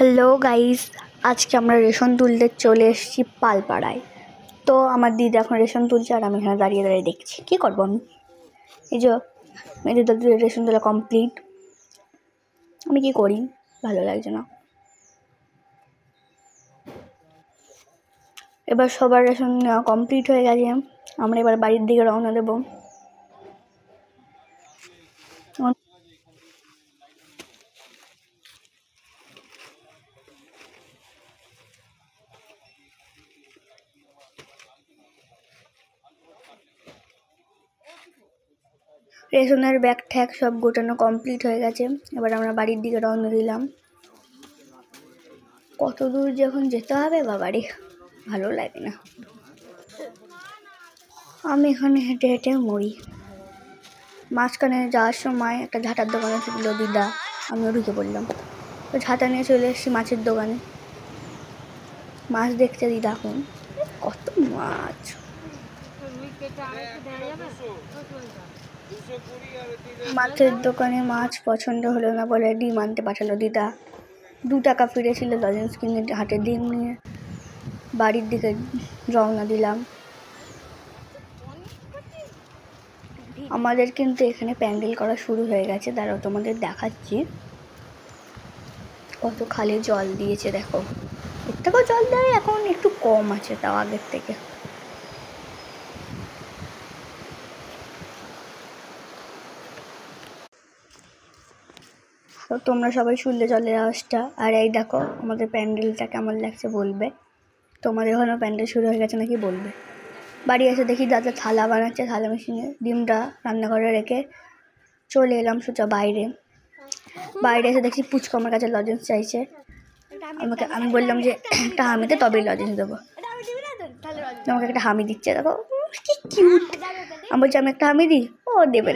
Hello guys, আজকে আমরা ration তুলতে চলে এসেছি পালপাড়ায়। তো আমার দিদি এখন রেশন তুলছে আর আমি এখানে দাঁড়িয়ে দাঁড়িয়ে দেখছি কী করবো আমি। এই যে মেয়েদের রেশন তোলা কমপ্লিট। আমি কি করি ভালো লাগছে না। এবার সবার রেশন নেওয়া কমপ্লিট হয়ে গেছে, আমরা এবার বাড়ির দিকে রওনা দেবো। রেশনের ব্যাগ ঠ্যাগ সব গোটানো কমপ্লিট হয়ে গেছে, এবার আমরা বাড়ির দিকে রওনা দিলাম। কত দূর যে এখন যেতে হবে বাবারে, ভালো লাগে না। আমি এখানে হেঁটে হেঁটে মরি। মাঝখানে যাওয়ার সময় একটা ঝাঁটার দোকানে ছিল দিদা, আমিও ঢুকে পড়লাম। তো ঝাঁটা নিয়ে চলে এসেছি মাছের দোকানে। মাছ দেখতে দিদা এখন কত মাছ। মাছের দোকানে মাছ পছন্দ হলো না বলে ডিম আনতে পাঠালো দিদা। 2 টাকা ফিরেছিল লজেন্স কিনে হাটে ডিম নিয়ে বাড়ির দিকে রওনা দিলাম। আমাদের কিন্তু এখানে প্যান্ডেল করা শুরু হয়ে গেছে, দাঁড়াও তোমাদের দেখাচ্ছি। কত খালি জল দিয়েছে দেখো, এর থেকেও জল দেয় এখন একটু কম আছে তাও আগের থেকে। তো তোমরা সবাই শুনলে জলের আওয়াজটা। আর এই দেখো আমাদের প্যান্ডেলটা কেমন লাগছে বলবে। তোমাদের ওখানেও প্যান্ডেল শুরু হয়ে গেছে নাকি বলবে। বাড়ি এসে দেখি দাদা থালা বানাচ্ছে, থালা মেশিনে ডিমটা রান্নাঘরে রেখে চলে এলাম সোজা বাইরে। এসে দেখছি পুচকু আমার কাছে লজেন্স চাইছে। আমি বললাম যে একটা হামিতে তবেই লজেন্স দেবো। আমাকে একটা হামি দিচ্ছে, দেখো কি কিউট। আমি বলছি আমি একটা হামি দিই, ও দেবে।